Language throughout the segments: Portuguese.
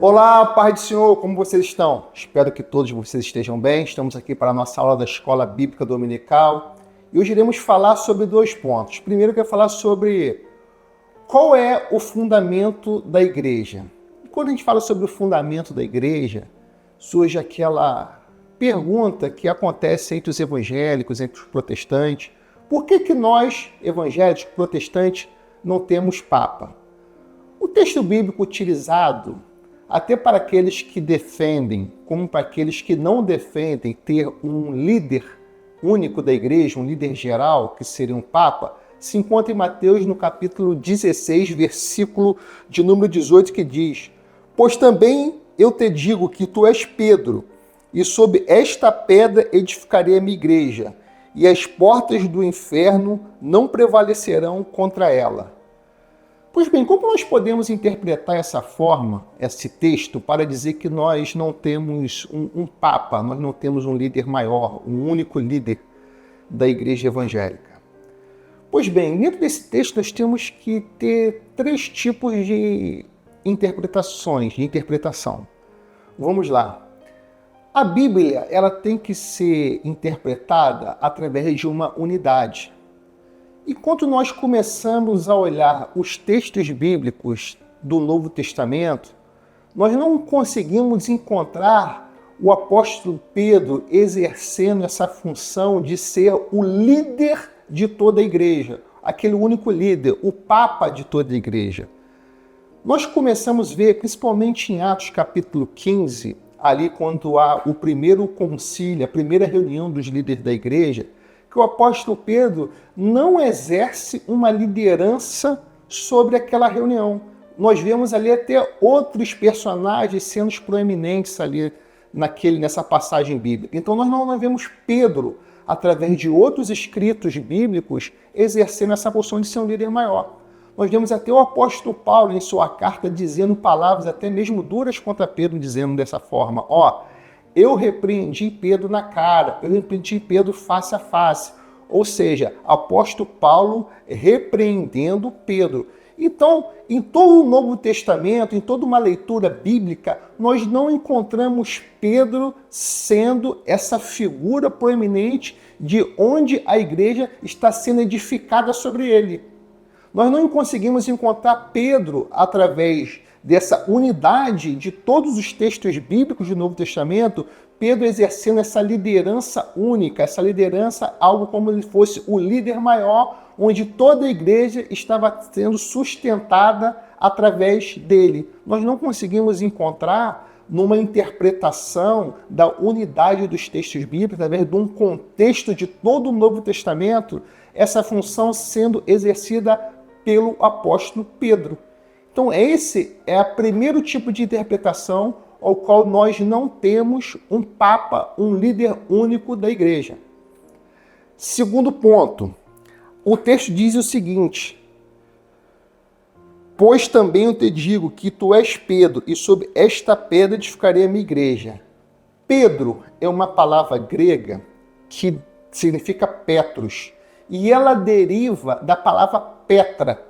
Olá, paz do Senhor, como vocês estão? Espero que todos vocês estejam bem. Estamos aqui para a nossa aula da Escola Bíblica Dominical e hoje iremos falar sobre 2 pontos. Primeiro, eu quero falar sobre qual é o fundamento da igreja. E quando a gente fala sobre o fundamento da igreja, surge aquela pergunta que acontece entre os evangélicos, entre os protestantes. Por que nós, evangélicos, protestantes, não temos Papa? O texto bíblico utilizado até para aqueles que defendem, como para aqueles que não defendem ter um líder único da igreja, um líder geral, que seria um Papa, se encontra em Mateus no capítulo 16, versículo de número 18, que diz: Pois também eu te digo que tu és Pedro, e sob esta pedra edificarei a minha igreja, e as portas do inferno não prevalecerão contra ela. Pois bem, como nós podemos interpretar essa forma, esse texto, para dizer que nós não temos um Papa, nós não temos um líder maior, um único líder da igreja evangélica? Pois bem, dentro desse texto nós temos que ter 3 tipos de interpretações, de interpretação. Vamos lá. A Bíblia, ela tem que ser interpretada através de uma unidade. E quando nós começamos a olhar os textos bíblicos do Novo Testamento, nós não conseguimos encontrar o apóstolo Pedro exercendo essa função de ser o líder de toda a igreja, aquele único líder, o Papa de toda a igreja. Nós começamos a ver, principalmente em Atos capítulo 15, ali quando há o primeiro concílio, a primeira reunião dos líderes da igreja, que o apóstolo Pedro não exerce uma liderança sobre aquela reunião. Nós vemos ali até outros personagens sendo proeminentes ali nessa passagem bíblica. Então nós não vemos Pedro, através de outros escritos bíblicos, exercendo essa função de ser um líder maior. Nós vemos até o apóstolo Paulo em sua carta dizendo palavras até mesmo duras contra Pedro, dizendo dessa forma: eu repreendi Pedro na cara, eu repreendi Pedro face a face. Ou seja, apóstolo Paulo repreendendo Pedro. Então, em todo o Novo Testamento, em toda uma leitura bíblica, nós não encontramos Pedro sendo essa figura proeminente de onde a igreja está sendo edificada sobre ele. Nós não conseguimos encontrar Pedro através dessa unidade de todos os textos bíblicos do Novo Testamento, Pedro exercendo essa liderança única, essa liderança, algo como ele fosse o líder maior, onde toda a igreja estava sendo sustentada através dele. Nós não conseguimos encontrar numa interpretação da unidade dos textos bíblicos, através de um contexto de todo o Novo Testamento, essa função sendo exercida pelo apóstolo Pedro. Então esse é o primeiro tipo de interpretação ao qual nós não temos um Papa, um líder único da igreja. Segundo ponto, o texto diz o seguinte: Pois também eu te digo que tu és Pedro, e sobre esta pedra edificarei a minha igreja. Pedro é uma palavra grega que significa Petros, e ela deriva da palavra Petra.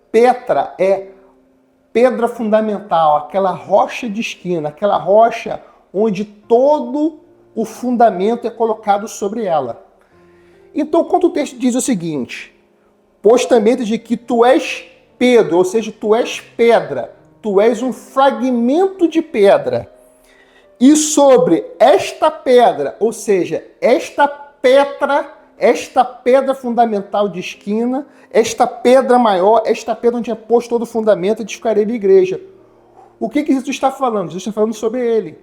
Petra é pedra fundamental, aquela rocha de esquina, aquela rocha onde todo o fundamento é colocado sobre ela. Então, quando o texto diz o seguinte: Pois também de que tu és Pedro, ou seja, tu és pedra, tu és um fragmento de pedra, e sobre esta pedra, ou seja, esta pedra fundamental de esquina, esta pedra maior, esta pedra onde é posto todo o fundamento, edificarei a igreja. O que Jesus está falando? Jesus está falando sobre ele.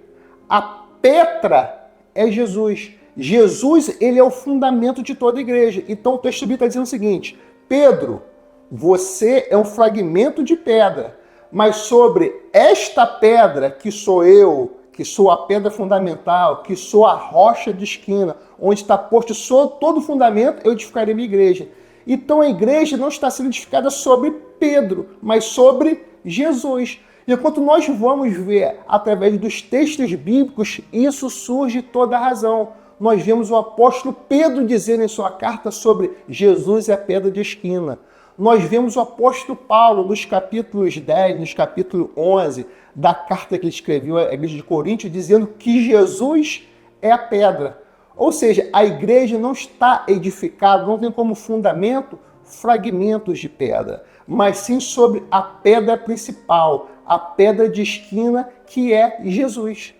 A pedra é Jesus. Jesus, ele é o fundamento de toda a igreja. Então o texto bíblico está dizendo o seguinte: Pedro, você é um fragmento de pedra, mas sobre esta pedra que sou eu, que sou a pedra fundamental, que sou a rocha de esquina, onde está posto todo o fundamento, eu edificarei minha igreja. Então a igreja não está sendo edificada sobre Pedro, mas sobre Jesus. E enquanto nós vamos ver através dos textos bíblicos, isso surge toda a razão. Nós vemos o apóstolo Pedro dizendo em sua carta sobre Jesus é a pedra de esquina. nós vemos o apóstolo Paulo nos capítulos 10, nos capítulos 11 da carta que ele escreveu à igreja de Corinto, dizendo que Jesus é a pedra. Ou seja, a igreja não está edificada, não tem como fundamento fragmentos de pedra, mas sim sobre a pedra principal, a pedra de esquina, que é Jesus.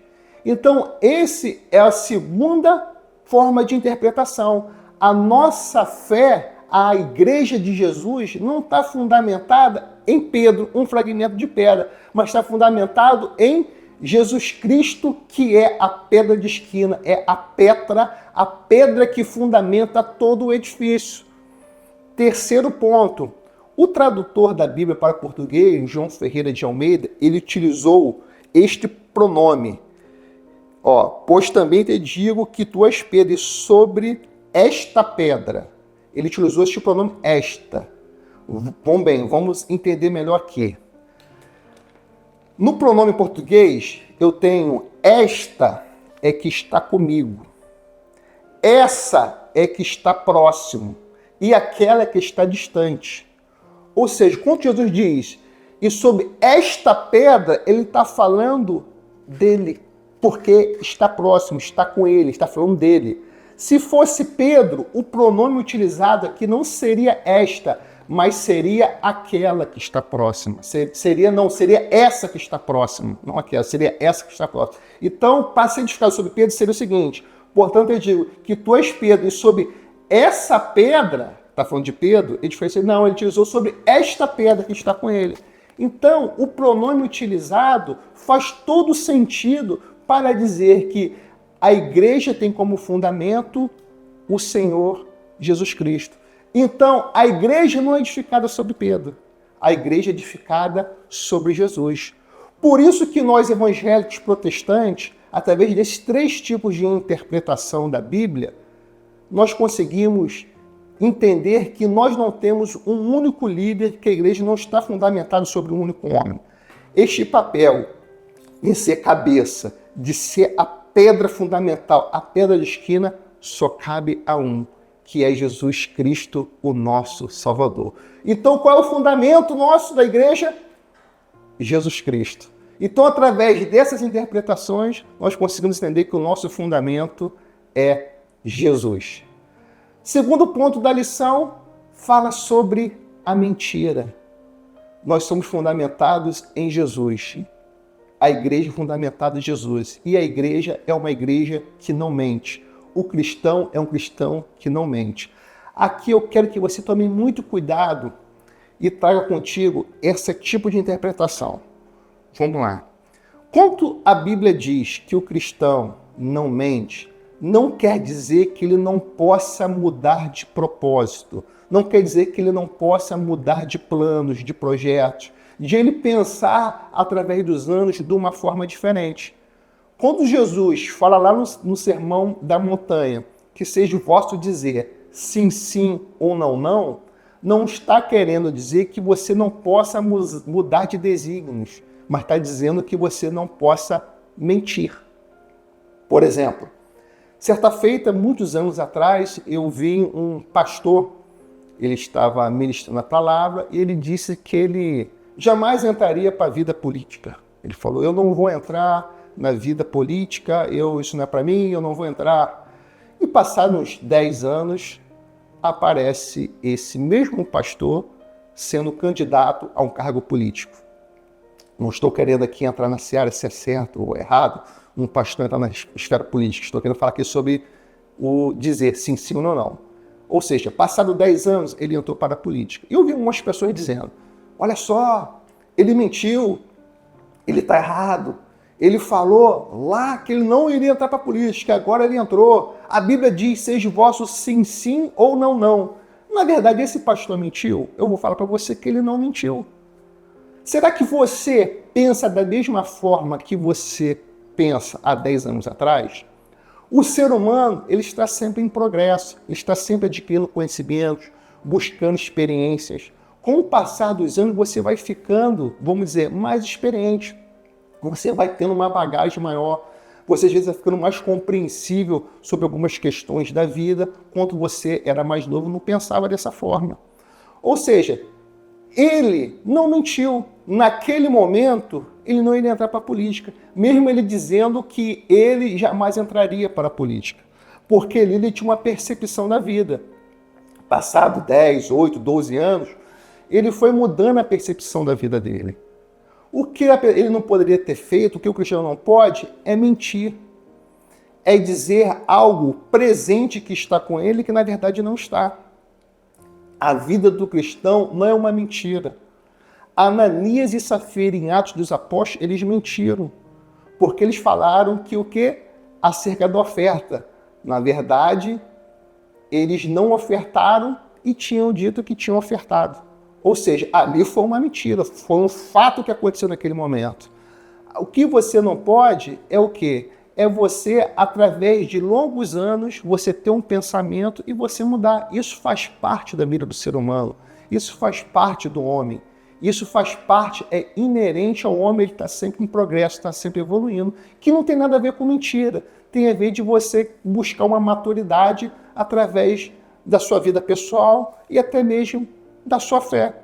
Então, esse é a segunda forma de interpretação. A nossa fé, a igreja de Jesus, não está fundamentada em Pedro, um fragmento de pedra, mas está fundamentado em Jesus Cristo, que é a pedra de esquina, é a pedra que fundamenta todo o edifício. Terceiro ponto, o tradutor da Bíblia para português, João Ferreira de Almeida, ele utilizou este pronome. Pois também te digo que tu és Pedro, e sobre esta pedra. Ele utilizou este pronome esta. Vamos entender melhor aqui. No pronome português, eu tenho esta é que está comigo. Essa é que está próximo. E aquela é que está distante. Ou seja, quando Jesus diz, e sobre esta pedra, ele está falando dele. Porque está próximo, está com ele, está falando dele. Se fosse Pedro, o pronome utilizado aqui não seria esta, mas seria aquela que está próxima. Seria essa que está próxima, não aquela, seria essa que está próxima. Então, para ser edificado sobre Pedro, seria o seguinte, portanto, eu digo que tu és Pedro, e sobre essa pedra, está falando de Pedro, ele fez assim, não, ele utilizou sobre esta pedra que está com ele. Então, o pronome utilizado faz todo sentido para dizer que a igreja tem como fundamento o Senhor Jesus Cristo. Então, a igreja não é edificada sobre Pedro. A igreja é edificada sobre Jesus. Por isso que nós, evangélicos protestantes, através desses três tipos de interpretação da Bíblia, nós conseguimos entender que nós não temos um único líder, que a igreja não está fundamentada sobre um único homem. Este papel de ser cabeça, de ser a pedra fundamental, a pedra de esquina, só cabe a um, que é Jesus Cristo, o nosso Salvador. Então, qual é o fundamento nosso da igreja? Jesus Cristo. Então, através dessas interpretações, nós conseguimos entender que o nosso fundamento é Jesus. Segundo ponto da lição, fala sobre a mentira. Nós somos fundamentados em Jesus. A igreja é fundamentada em Jesus. E a igreja é uma igreja que não mente. O cristão é um cristão que não mente. Aqui eu quero que você tome muito cuidado e traga contigo esse tipo de interpretação. Vamos lá. Quando a Bíblia diz que o cristão não mente, não quer dizer que ele não possa mudar de propósito. Não quer dizer que ele não possa mudar de planos, de projetos, de ele pensar através dos anos de uma forma diferente. Quando Jesus fala lá no Sermão da Montanha, que seja o vosso dizer sim, sim ou não, não, não está querendo dizer que você não possa mudar de desígnios, mas está dizendo que você não possa mentir. Por exemplo, certa feita, muitos anos atrás, eu vi um pastor, ele estava ministrando a palavra e ele disse que ele jamais entraria para a vida política. Ele falou, eu não vou entrar na vida política, isso não é para mim, eu não vou entrar. E passados uns 10 anos, aparece esse mesmo pastor sendo candidato a um cargo político. Não estou querendo aqui entrar na seara se é certo ou errado, um pastor entrar na esfera política. Estou querendo falar aqui sobre o dizer sim, sim ou não, não. Ou seja, passado 10 anos, ele entrou para a política. E eu vi algumas pessoas dizendo, olha só, ele mentiu, ele está errado, ele falou lá que ele não iria entrar para a política, agora ele entrou. A Bíblia diz, seja vosso sim, sim ou não, não. Na verdade, esse pastor mentiu? Eu vou falar para você que ele não mentiu. Será que você pensa da mesma forma que você pensa há 10 anos atrás? O ser humano, ele está sempre em progresso, ele está sempre adquirindo conhecimentos, buscando experiências. Com o passar dos anos, você vai ficando, vamos dizer, mais experiente. Você vai tendo uma bagagem maior, você às vezes vai ficando mais compreensível sobre algumas questões da vida, quando você era mais novo, não pensava dessa forma. Ou seja, ele não mentiu. Naquele momento, ele não ia entrar para a política, mesmo ele dizendo que ele jamais entraria para a política, porque ele tinha uma percepção da vida. Passado 10, 8, 12 anos, ele foi mudando a percepção da vida dele. O que ele não poderia ter feito, o que o cristiano não pode, é mentir. É dizer algo presente que está com ele, que na verdade não está. A vida do cristão não é uma mentira. Ananias e Safira, em Atos dos Apóstolos, eles mentiram. Porque eles falaram que o quê? Acerca da oferta. Na verdade, eles não ofertaram e tinham dito que tinham ofertado. Ou seja, ali foi uma mentira, foi um fato que aconteceu naquele momento. O que você não pode é o quê? É você, através de longos anos, você ter um pensamento e você mudar. Isso faz parte da vida do ser humano. Isso faz parte do homem. Isso faz parte, é inerente ao homem, ele está sempre em progresso, está sempre evoluindo, que não tem nada a ver com mentira. Tem a ver de você buscar uma maturidade através da sua vida pessoal e até mesmo da sua fé.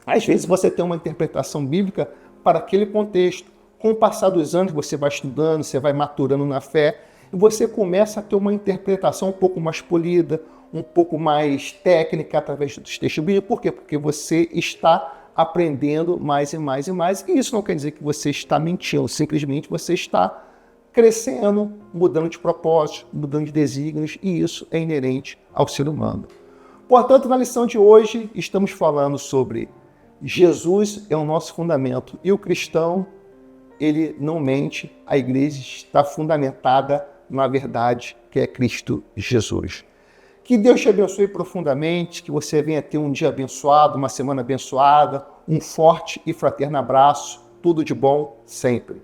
Às vezes você tem uma interpretação bíblica para aquele contexto. Com o passar dos anos, você vai estudando, você vai maturando na fé, e você começa a ter uma interpretação um pouco mais polida, um pouco mais técnica através dos textos bíblicos. Por quê? Porque você está aprendendo mais e mais e mais. E isso não quer dizer que você está mentindo, simplesmente você está crescendo, mudando de propósito, mudando de desígnios, e isso é inerente ao ser humano. Portanto, na lição de hoje, estamos falando sobre Jesus é o nosso fundamento e o cristão, ele não mente, a igreja está fundamentada na verdade que é Cristo Jesus. Que Deus te abençoe profundamente, que você venha ter um dia abençoado, uma semana abençoada, um forte e fraterno abraço, tudo de bom sempre.